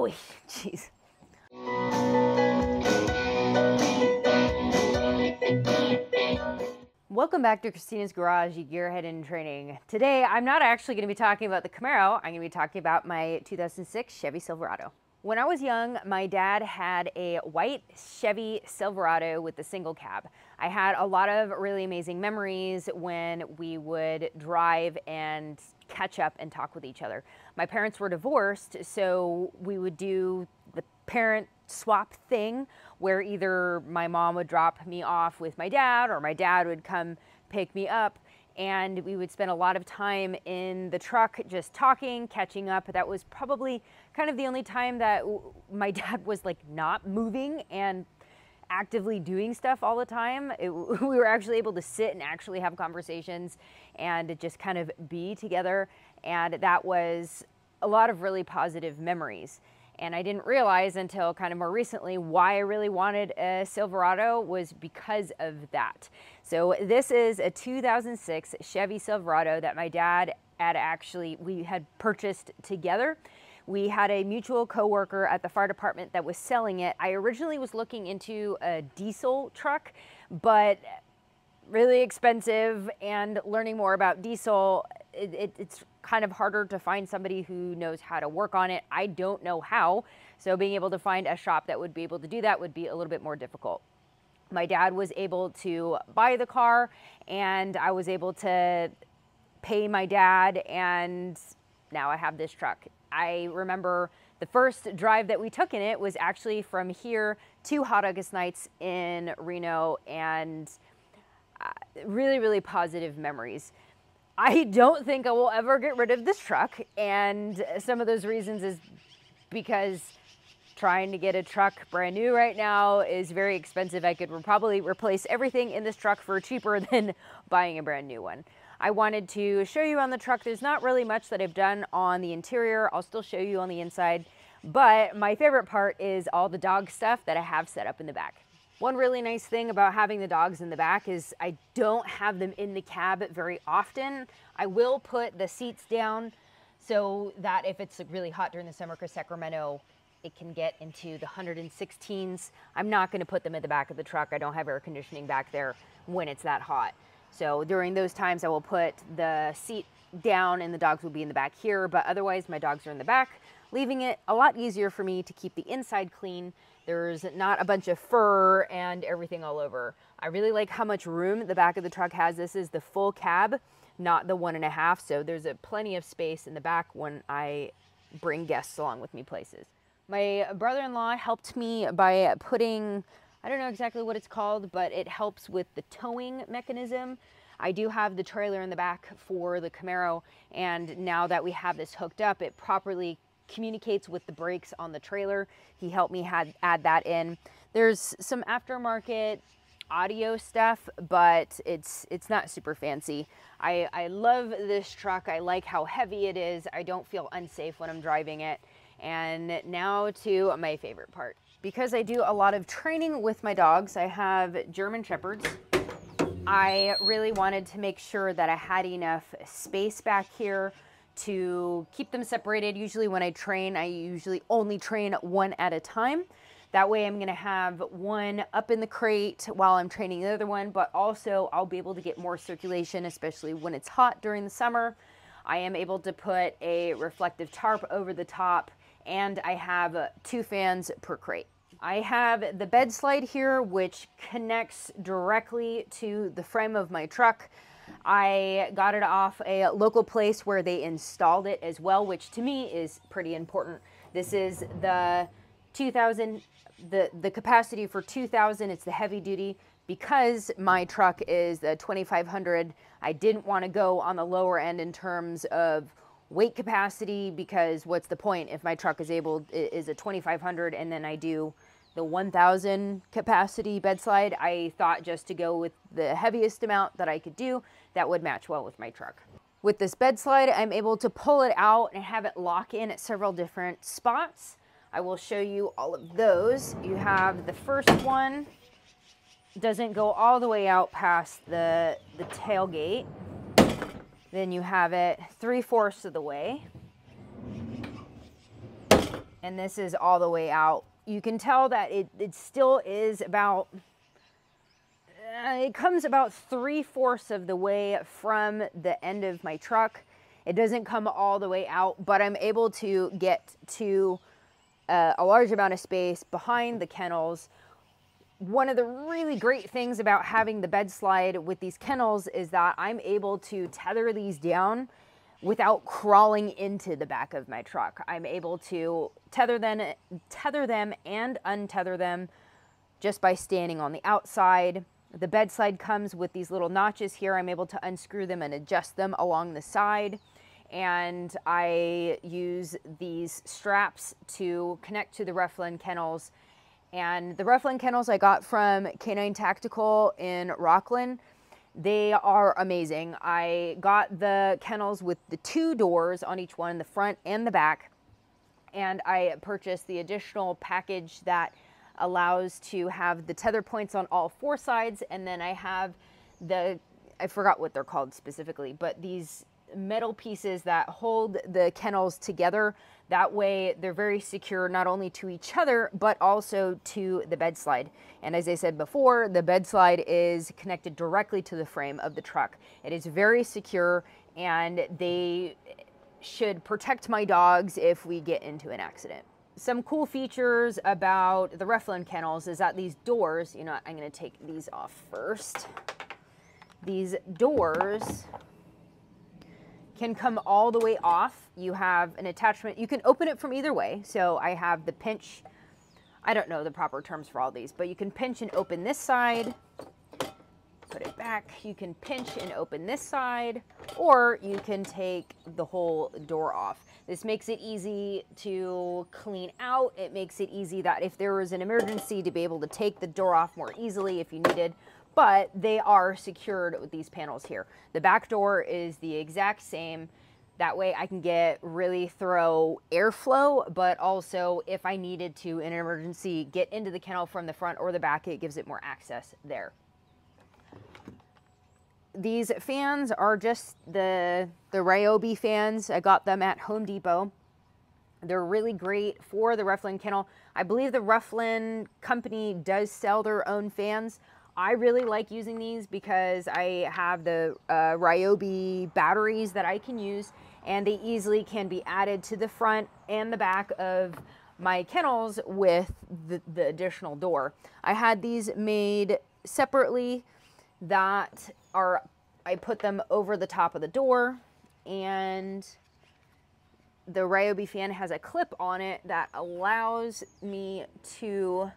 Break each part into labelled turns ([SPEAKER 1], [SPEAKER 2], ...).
[SPEAKER 1] Oh, jeez. Welcome back to Christina's Garage, Gearhead in Training. Today, I'm not actually going to be talking about the Camaro. I'm going to be talking about my 2006 Chevy Silverado. When I was young, my dad had a white Chevy Silverado with a single cab. I had a lot of really amazing memories when we would drive and catch up and talk with each other. My parents were divorced, so we would do the parent swap thing where either my mom would drop me off with my dad or my dad would come pick me up, and we would spend a lot of time in the truck just talking, catching up. That was probably kind of the only time that my dad was like not moving and actively doing stuff all the time. We were actually able to sit and actually have conversations and just kind of be together, and that was a lot of really positive memories. And I didn't realize until kind of more recently why I really wanted a Silverado was because of that. So this is a 2006 Chevy Silverado that my dad we had purchased together. We had a mutual coworker at the fire department that was selling it. I originally was looking into a diesel truck, but really expensive, and learning more about diesel, it's kind of harder to find somebody who knows how to work on it. I don't know how, so being able to find a shop that would be able to do that would be a little bit more difficult. My dad was able to buy the car, and I was able to pay my dad, and now I have this truck. I remember the first drive that we took in it was actually from here to Hot August Nights in Reno, and really, really positive memories. I don't think I will ever get rid of this truck, and some of those reasons is because trying to get a truck brand new right now is very expensive. I could probably replace everything in this truck for cheaper than buying a brand new one. I wanted to show you on the truck. There's not really much that I've done on the interior. I'll still show you on the inside, but my favorite part is all the dog stuff that I have set up in the back. One really nice thing about having the dogs in the back is I don't have them in the cab very often. I will put the seats down so that if it's really hot during the summer, because Sacramento, it can get into the 116s. I'm not going to put them in the back of the truck. I don't have air conditioning back there when it's that hot. So during those times, I will put the seat down and the dogs will be in the back here, but otherwise my dogs are in the back, leaving it a lot easier for me to keep the inside clean. There's not a bunch of fur and everything all over. I really like how much room the back of the truck has. This is the full cab, not the 1.5, so there's plenty of space in the back when I bring guests along with me places. My brother-in-law helped me by putting, I don't know exactly what it's called, but it helps with the towing mechanism. I do have the trailer in the back for the Camaro, and now that we have this hooked up, it properly communicates with the brakes on the trailer. He helped me add that in. There's some aftermarket audio stuff, but it's not super fancy. I love this truck. I like how heavy it is. I don't feel unsafe when I'm driving it. And now to my favorite part. Because I do a lot of training with my dogs, I have German Shepherds. I really wanted to make sure that I had enough space back here to keep them separated. Usually when I train, I usually only train one at a time. That way I'm gonna have one up in the crate while I'm training the other one, but also I'll be able to get more circulation, especially when it's hot during the summer. I am able to put a reflective tarp over the top, and I have 2 fans per crate. I have the bed slide here, which connects directly to the frame of my truck. I got it off a local place where they installed it as well, which to me is pretty important. This is the 2000, the capacity for 2000, it's the heavy duty. Because my truck is the 2500, I didn't want to go on the lower end in terms of weight capacity, because what's the point if my truck is a 2500 and then I do the 1000 capacity bed slide? I thought just to go with the heaviest amount that I could do that would match well with my truck. With this bed slide, I'm able to pull it out and have it lock in at several different spots. I will show you all of those. You have the first one, doesn't go all the way out past the tailgate. Then you have it 3/4 of the way. and this is all the way out. You can tell that it still is about, it comes about 3/4 of the way from the end of my truck. It doesn't come all the way out, but I'm able to get to a large amount of space behind the kennels. One of the really great things about having the bed slide with these kennels is that I'm able to tether these down without crawling into the back of my truck. I'm able to tether them and untether them just by standing on the outside. The bed slide comes with these little notches here. I'm able to unscrew them and adjust them along the side. And I use these straps to connect to the Ruff Land Kennels. And the Ruff Land Kennels I got from Canine Tactical in Rockland. They are amazing. I got the kennels with the 2 doors on each one, the front and the back. And I purchased the additional package that allows to have the tether points on all 4 sides. And then I have the, I forgot what they're called specifically, but these metal pieces that hold the kennels together. That way they're very secure, not only to each other, but also to the bed slide. And as I said before, the bed slide is connected directly to the frame of the truck. It is very secure, and they should protect my dogs if we get into an accident. Some cool features about the Ruff Land Kennels is that these doors, you know, I'm going to take these off first. These doors can come all the way off. You have an attachment. You can open it from either way. So I have the pinch. I don't know the proper terms for all these, but you can pinch and open this side, put it back. You can pinch and open this side, or you can take the whole door off. This makes it easy to clean out. It makes it easy that if there was an emergency to be able to take the door off more easily if you needed. But they are secured with these panels here. The back door is the exact same. That way I can get really thorough airflow, but also if I needed to, in an emergency, get into the kennel from the front or the back, it gives it more access there. These fans are just the Ryobi fans. I got them at Home Depot. They're really great for the Ruff Land Kennel. I believe the Ruff Land company does sell their own fans. I really like using these because I have the Ryobi batteries that I can use, and they easily can be added to the front and the back of my kennels with the additional door. I had these made separately that are, I put them over the top of the door, and the Ryobi fan has a clip on it that allows me to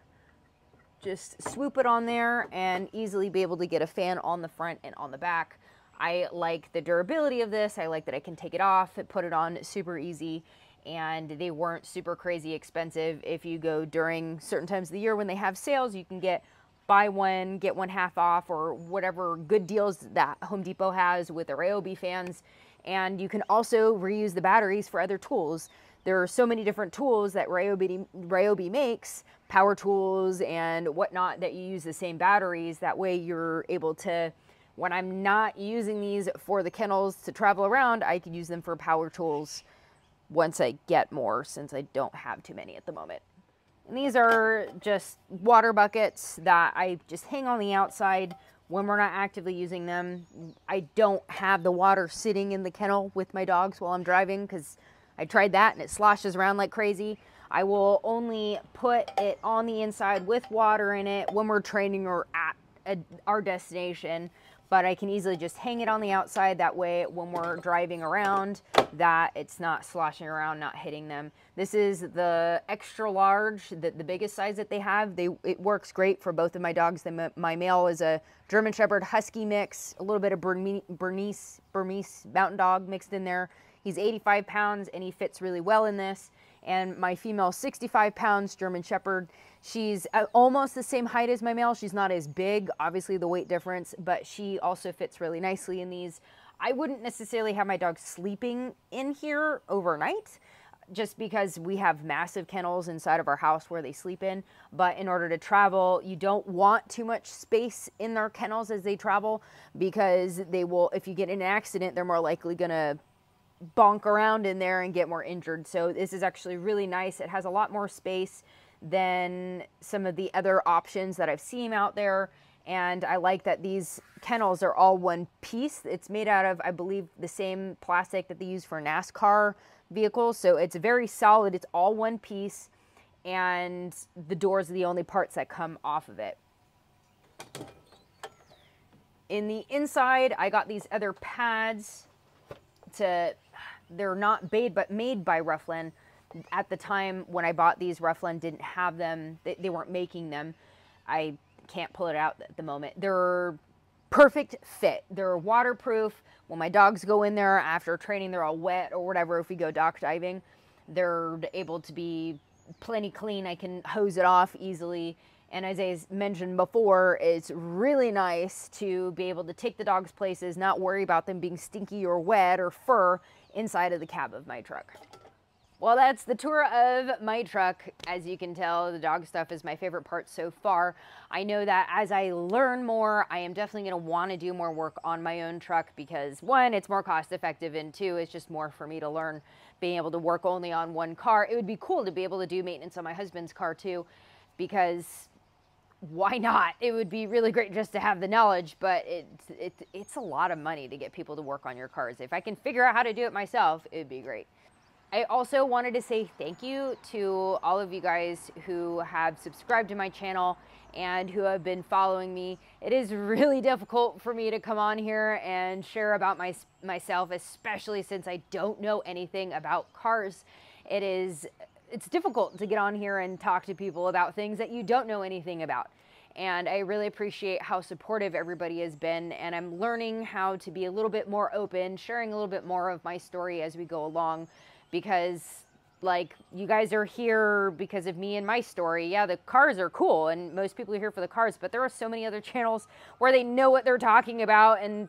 [SPEAKER 1] just swoop it on there and easily be able to get a fan on the front and on the back. I like the durability of this. I like that I can take it off and put it on super easy, and they weren't super crazy expensive. If you go during certain times of the year when they have sales, you can get buy one, get one half off, or whatever good deals that Home Depot has with the Ryobi fans. And you can also reuse the batteries for other tools. There are so many different tools that Ryobi makes, power tools and whatnot, that you use the same batteries. That way you're able to, when I'm not using these for the kennels to travel around, I can use them for power tools once I get more, since I don't have too many at the moment. And these are just water buckets that I just hang on the outside when we're not actively using them. I don't have the water sitting in the kennel with my dogs while I'm driving, because I tried that and it sloshes around like crazy. I will only put it on the inside with water in it when we're training or at our destination, but I can easily just hang it on the outside. That way when we're driving around, that it's not sloshing around, not hitting them. This is the extra large, the biggest size that they have. It works great for both of my dogs. My male is a German Shepherd Husky mix, a little bit of Burmese Mountain Dog mixed in there. He's 85 pounds and he fits really well in this. And my female, 65 pounds, German Shepherd. She's almost the same height as my male. She's not as big, obviously the weight difference, but she also fits really nicely in these. I wouldn't necessarily have my dog sleeping in here overnight, just because we have massive kennels inside of our house where they sleep in. But in order to travel, you don't want too much space in their kennels as they travel, because they will, if you get in an accident, they're more likely gonna bonk around in there and get more injured. So this is actually really nice. It has a lot more space than some of the other options that I've seen out there. And I like that these kennels are all one piece. It's made out of, I believe, the same plastic that they use for NASCAR vehicles. So it's very solid. It's all one piece. And the doors are the only parts that come off of it. In the inside, I got these other pads. They're not made by Ruff Land. At the time when I bought these, Ruff Land didn't have them. They weren't making them. I can't pull it out at the moment. They're perfect fit. They're waterproof. When my dogs go in there after training, they're all wet or whatever. If we go dock diving, they're able to be plenty clean. I can hose it off easily. And as I mentioned before, it's really nice to be able to take the dogs places, not worry about them being stinky or wet or fur inside of the cab of my truck. Well, that's the tour of my truck. As you can tell, the dog stuff is my favorite part so far. I know that as I learn more, I am definitely going to want to do more work on my own truck because, one, it's more cost effective, and two, it's just more for me to learn being able to work only on one car. It would be cool to be able to do maintenance on my husband's car too, because why not? It would be really great just to have the knowledge, but it's a lot of money to get people to work on your cars. If I can figure out how to do it myself, it'd be great. I also wanted to say thank you to all of you guys who have subscribed to my channel and who have been following me. It is really difficult for me to come on here and share about myself, especially since I don't know anything about cars. It's difficult to get on here and talk to people about things that you don't know anything about. And I really appreciate how supportive everybody has been, and I'm learning how to be a little bit more open, sharing a little bit more of my story as we go along. Because, like, you guys are here because of me and my story. Yeah, the cars are cool, and most people are here for the cars, but there are so many other channels where they know what they're talking about and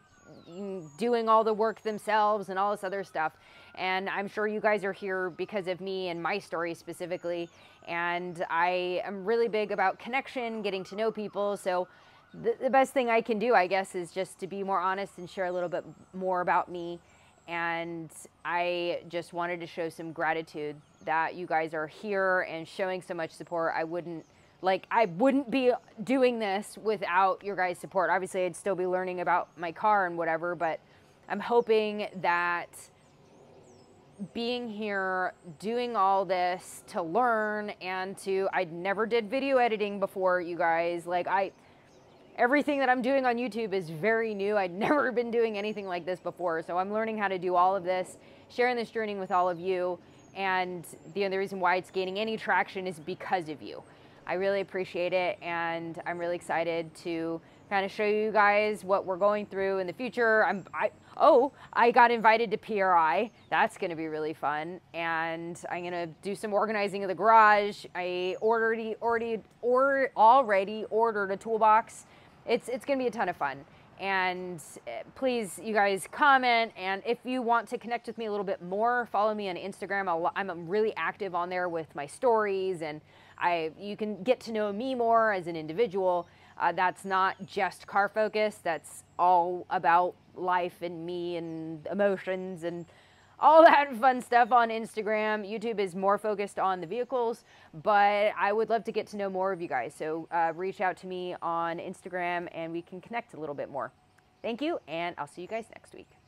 [SPEAKER 1] doing all the work themselves and all this other stuff. And I'm sure you guys are here because of me and my story specifically. And I am really big about connection, getting to know people. So the best thing I can do, I guess, is just to be more honest and share a little bit more about me. And I just wanted to show some gratitude that you guys are here and showing so much support. I wouldn't be doing this without your guys' support. Obviously, I'd still be learning about my car and whatever, but I'm hoping that being here, doing all this to learn and I never did video editing before, you guys. Everything that I'm doing on YouTube is very new. I'd never been doing anything like this before. So I'm learning how to do all of this, sharing this journey with all of you. And the only reason why it's gaining any traction is because of you. I really appreciate it. And I'm really excited to kind of show you guys what we're going through in the future. I got invited to PRI. That's going to be really fun. And I'm going to do some organizing of the garage. I already ordered a toolbox. It's going to be a ton of fun. And please, you guys, comment. And if you want to connect with me a little bit more, follow me on Instagram. I'm really active on there with my stories, and you can get to know me more as an individual. That's not just car focused. That's all about life and me and emotions and all that fun stuff on Instagram. YouTube is more focused on the vehicles, but I would love to get to know more of you guys. So reach out to me on Instagram and we can connect a little bit more. Thank you, and I'll see you guys next week.